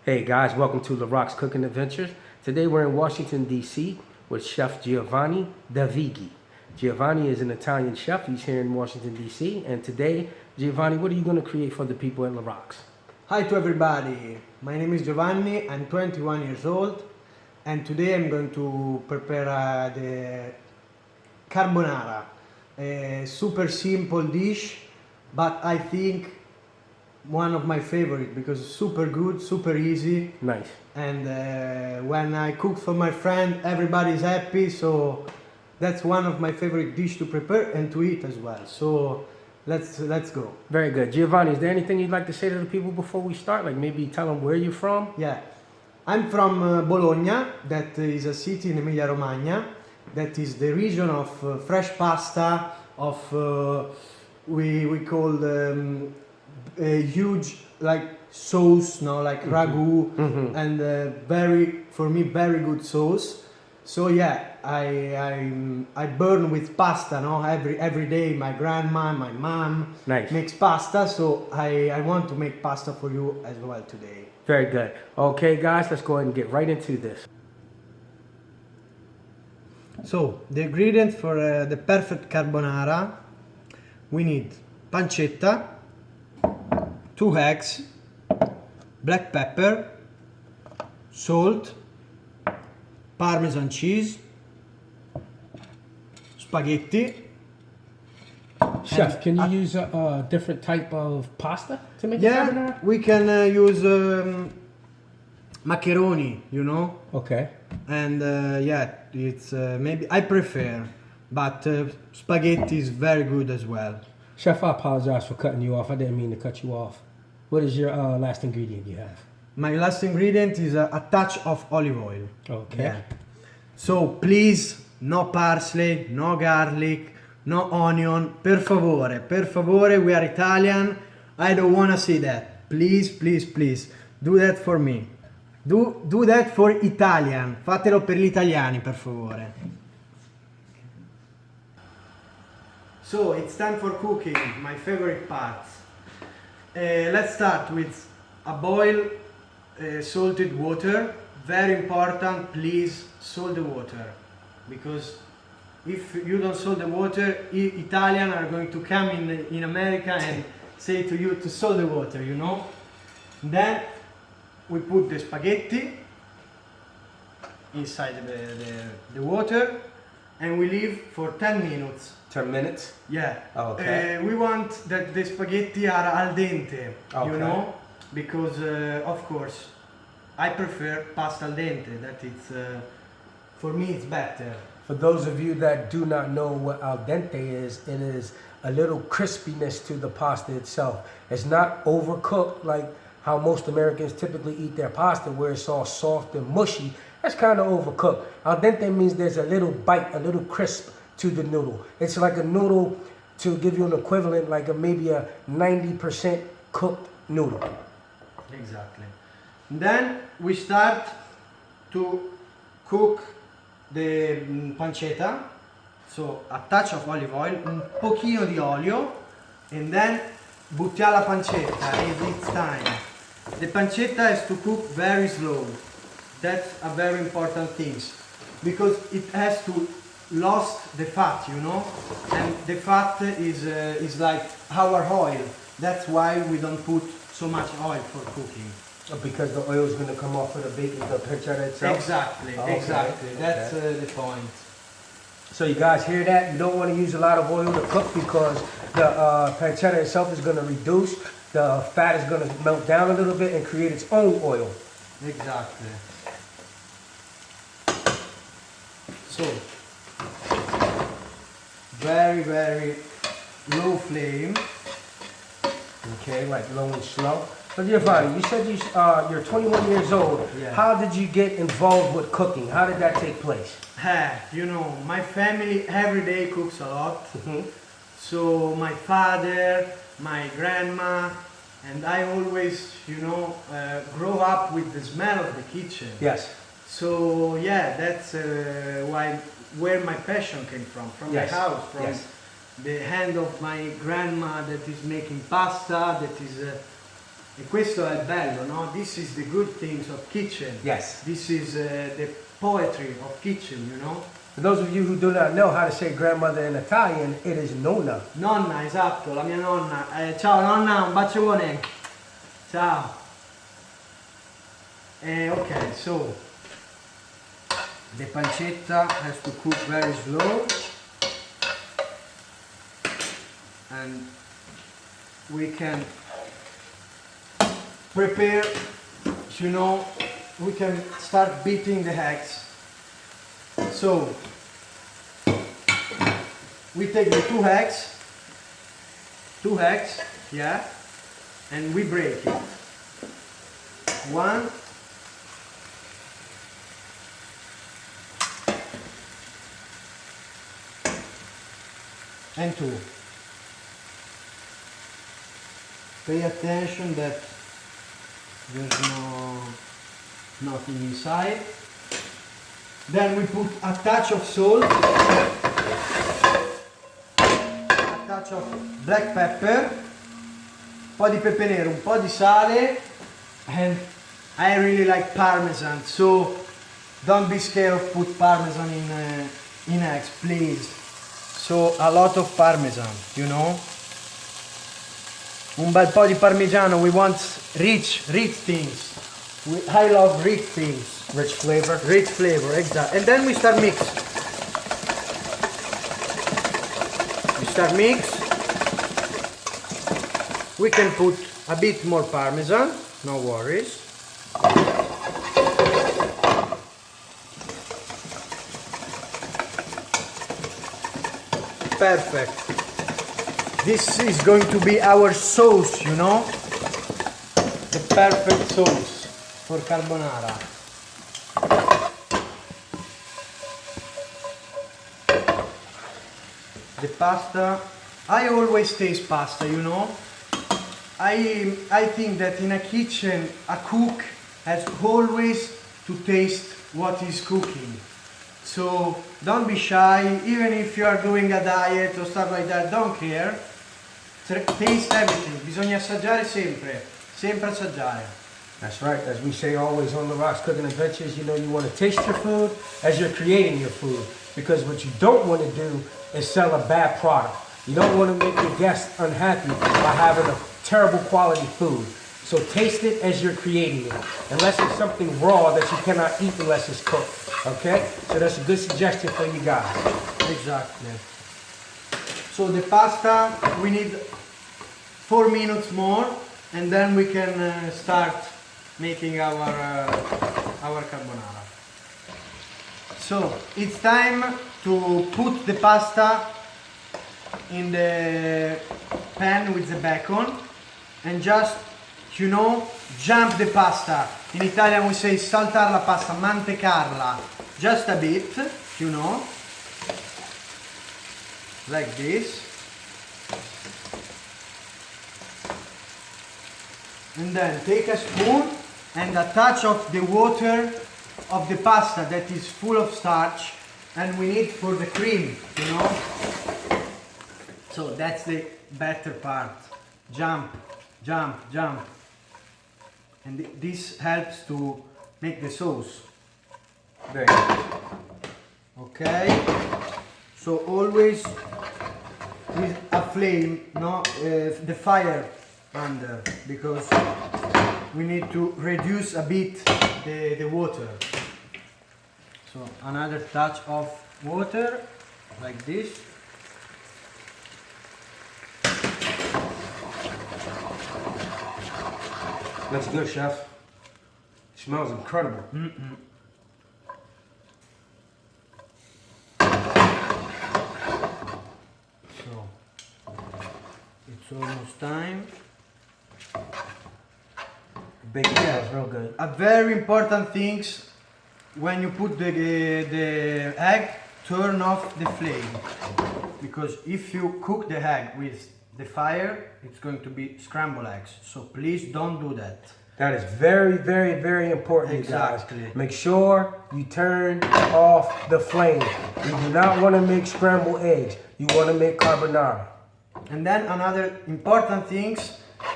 Hey guys, welcome to Larocks Cooking Adventures. Today we're in Washington, D.C. with Chef Giovanni Davighi. Giovanni is an Italian chef. He's here in Washington, D.C. And today, Giovanni, what are you going to create for the people at Larocks? Hi to everybody, my name is Giovanni, I'm 21 years old and today I'm going to prepare the carbonara, a super simple dish, but I think one of my favorite because it's super good, super easy. Nice. And when I cook for my friend, everybody's happy, so that's one of my favorite dish to prepare and to eat as well. So let's go. Very good. Giovanni, is there anything you'd like to say to the people before we start? Like maybe tell them where you're from? Yeah, I'm from Bologna, that is a city in Emilia-Romagna, that is the region of fresh pasta, of we call a huge like sauce, no, like ragu, and for me very good sauce. So yeah, I burn with pasta, no, every day. My grandma, my mom makes pasta, so I want to make pasta for you as well today. Very good. Okay guys, let's go ahead and get right into this. So the ingredients for the perfect carbonara: we need pancetta, 2 eggs, black pepper, salt, parmesan cheese, spaghetti. Chef, can you use a different type of pasta to make carbonara? We can use macaroni, you know. Okay. And yeah, it's maybe I prefer, but spaghetti is very good as well. Chef, I apologize for cutting you off. I didn't mean to cut you off. What is your last ingredient you have? My last ingredient is a touch of olive oil. Okay. Yeah. So please, no parsley, no garlic, no onion. Per favore, we are Italian. I don't want to see that. Please, please, please, do that for me. Do that for Italian. Fatelo per gli italiani, per favore. So it's time for cooking, my favorite parts. Let's start with a boil salted water. Very important, please salt the water, because if you don't salt the water, Italians are going to come in America and say to you to salt the water, you know. Then we put the spaghetti inside the water and we leave for 10 minutes. 10 minutes? Yeah. Okay. We want that the spaghetti are al dente, you know, because of course I prefer pasta al dente. That it's for me it's better. For those of you that do not know what al dente is, it is a little crispiness to the pasta itself. It's not overcooked like how most Americans typically eat their pasta, where it's all soft and mushy. That's kind of overcooked. Al dente means there's a little bite, a little crisp to the noodle. It's like a noodle, to give you an equivalent, like maybe a 90% cooked noodle. Exactly. Then we start to cook the pancetta. So a touch of olive oil, un pochino di olio, and then buttiamo la pancetta, and it's time. The pancetta has to cook very slow. That's a very important thing, because it has to lost the fat, you know, and the fat is like our oil. That's why we don't put so much oil for cooking. Because the oil is going to come off of the bacon, the pancetta itself? Exactly, okay. Exactly. That's the point. So you guys hear that? You don't want to use a lot of oil to cook because the pancetta itself is going to reduce. The fat is going to melt down a little bit and create its own oil. Exactly. So, very, very low flame. Okay, like low and slow. But Giovanni, you said you're 21 years old. Yeah. How did you get involved with cooking? How did that take place? You know, my family every day cooks a lot. So my father, my grandma, and I always, you know, grow up with the smell of the kitchen. Yes. So yeah, that's where my passion came from yes. the house, from yes. the hand of my grandma that is making pasta, that is E questo è bello, no? This is the good things of kitchen. Yes. This is the poetry of kitchen, you know? For those of you who do not know how to say grandmother in Italian, it is nonna. Nonna, esatto, la mia nonna. Ciao nonna, un bacione. Ciao. Okay, so the pancetta has to cook very slow, and we can prepare, you know, we can start beating the eggs. So we take the two eggs, yeah, and we break it. One, and two. Pay attention that there's nothing inside. Then we put a touch of salt, a touch of black pepper, un po' di pepe nero, un po' di sale, and I really like parmesan, so don't be scared of put parmesan in eggs, please. So a lot of parmesan, you know. Un bel po' di parmigiano, we want rich things. I love rich things. Rich flavor. Rich flavor, exactly. And then we start mix. We can put a bit more parmesan, no worries. Perfect. This is going to be our sauce, you know? The perfect sauce for carbonara. The pasta, I always taste pasta, you know? I think that in a kitchen, a cook has always to taste what he's cooking. So don't be shy, even if you are doing a diet or stuff like that, don't care. Taste everything, bisogna assaggiare sempre assaggiare. That's right. As we say always on Larocks Cooking Adventures, you know, you want to taste your food as you're creating your food. Because what you don't want to do is sell a bad product. You don't want to make your guests unhappy by having a terrible quality food. So taste it as you're creating it. Unless it's something raw that you cannot eat unless it's cooked. Okay? So that's a good suggestion for you guys. Exactly. So the pasta, we need 4 minutes more, and then we can start making our carbonara. So it's time to put the pasta in the pan with the bacon and just, you know, jump the pasta. In Italian we say saltar la pasta, mantecarla, just a bit, you know, like this. And then take a spoon and a touch of the water of the pasta that is full of starch, and we need for the cream, you know. So that's the better part. Jump, jump, jump. And this helps to make the sauce. There you go. Okay. So always with a flame, no, the fire under, because we need to reduce a bit the water. So another touch of water, like this. That's good, chef. It smells incredible. So it's almost time. Bacon smells real good. A very important thing, when you put the egg, turn off the flame, because if you cook the egg with the fire, it's going to be scrambled eggs. So please don't do that. That is very, very, very important, Exactly. you guys. Make sure you turn off the flame. You do not want to make scrambled eggs. You want to make carbonara. And then another important thing,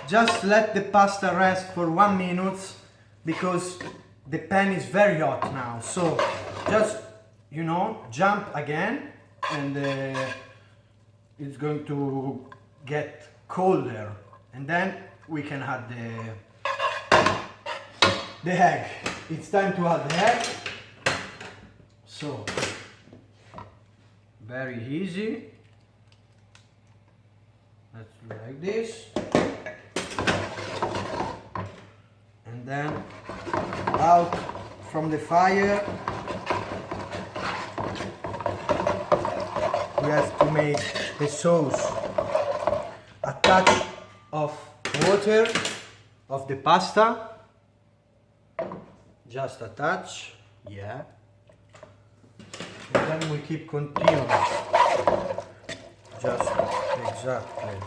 just let the pasta rest for 1 minute because the pan is very hot now. So just, you know, jump again and it's going to get colder, and then we can add the egg. It's time to add the egg. So very easy. Let's do like this, and then out from the fire. We have to make the sauce, a touch of water of the pasta, just a touch, yeah, and then we keep continuing, just exactly.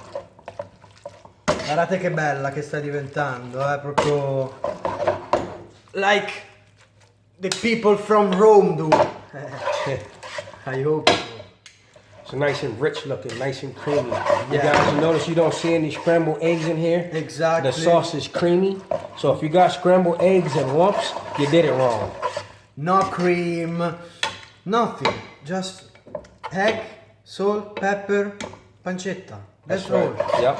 Guardate che bella che sta diventando, proprio like the people from Rome do. I hope so. It's nice and rich looking, nice and creamy. You Yeah. guys, you notice you don't see any scrambled eggs in here? Exactly. The sauce is creamy. So if you got scrambled eggs and lumps, you did it wrong. No cream, nothing. Just egg, salt, pepper, pancetta. That's all. Yep.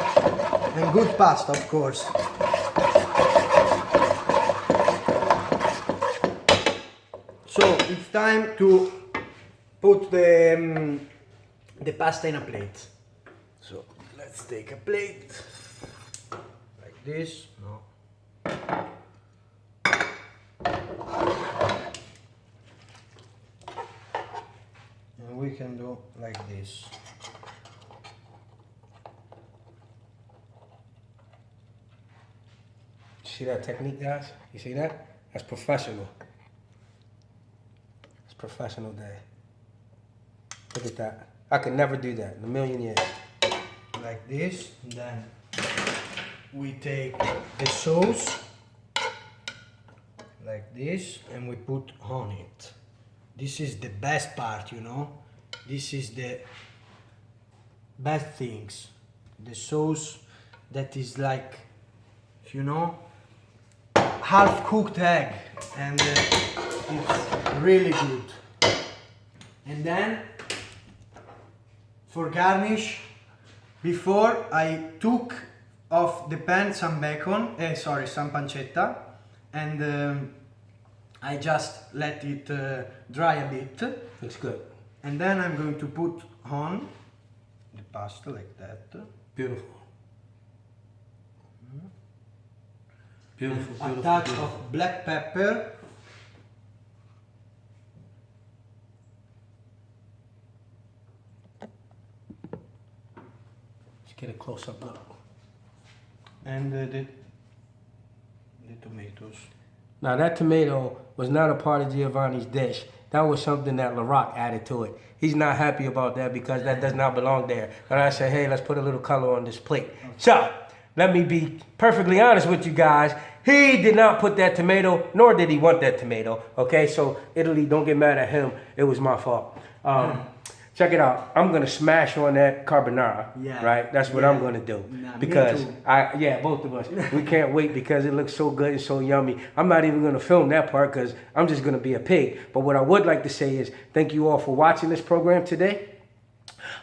And good pasta, of course. So it's time to put the pasta in a plate. So let's take a plate like this. No. And we can do like this. See that technique, guys? You see that? That's professional. It's professional day. Look at that. I could never do that in a million years. Like this. And then we take the sauce like this and we put on it. This is the best part, you know. This is the best things. The sauce that is like, you know, half cooked egg, and it's really good. And then for garnish, before I took off the pan some bacon, some pancetta, and I just let it dry a bit. Looks good. And then I'm going to put on the pasta like that. Beautiful. Beautiful, A beautiful, touch beautiful. of black pepper. Let's get a close-up look. And the tomatoes. Now that tomato was not a part of Giovanni's dish. That was something that Larocks added to it. He's not happy about that because that does not belong there. And I said, hey, let's put a little color on this plate. So, let me be perfectly honest with you guys. He did not put that tomato, nor did he want that tomato. Okay, so Italy, don't get mad at him. It was my fault. Check it out. I'm gonna smash on that carbonara. Yeah. Right. That's what Yeah. I'm gonna do Nah, me because too. both of us. We can't wait because it looks so good and so yummy. I'm not even gonna film that part because I'm just gonna be a pig. But what I would like to say is thank you all for watching this program today.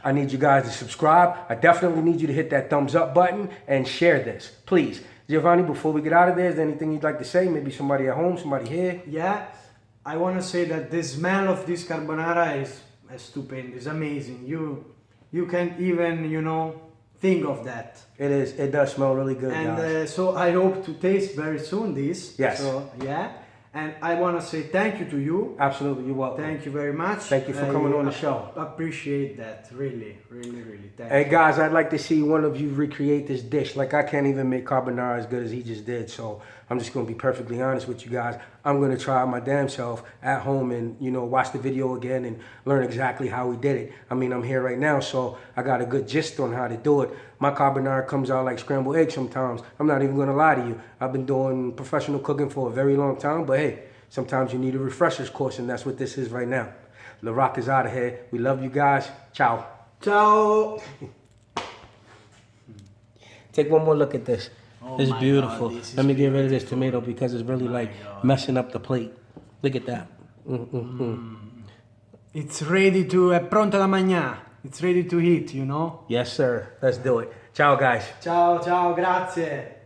I need you guys to subscribe. I definitely need you to hit that thumbs up button and share this, please. Giovanni, before we get out of there, is there anything you'd like to say? Maybe somebody at home, somebody here? Yeah, I want to say that the smell of this carbonara is stupendous, it's amazing. You can't even, you know, think of that. It is. It does smell really good, And guys. so I hope to taste very soon this. Yes. So, yeah. And I want to say thank you to you. Absolutely, you're welcome. Thank you very much. Thank you for coming on the show. Appreciate that. Really, really, really. Thank Hey you. guys, I'd like to see one of you recreate this dish. Like I can't even make carbonara as good as he just did. So I'm just gonna be perfectly honest with you guys. I'm gonna try my damn self at home and, you know, watch the video again and learn exactly how he did it. I mean, I'm here right now, so I got a good gist on how to do it. My carbonara comes out like scrambled eggs sometimes. I'm not even gonna lie to you. I've been doing professional cooking for a very long time, but hey, sometimes you need a refresher's course, and that's what this is right now. Larocks is out of here. We love you guys. Ciao. Ciao. Take one more look at this. Oh It's my beautiful. God, this is Let me get rid of this beautiful. tomato because it's really like messing up the plate. Look at that. It's ready to, è pronta da mangiare. It's ready to eat, you know? Yes, sir. Let's do it. Ciao, guys. Ciao, ciao, grazie.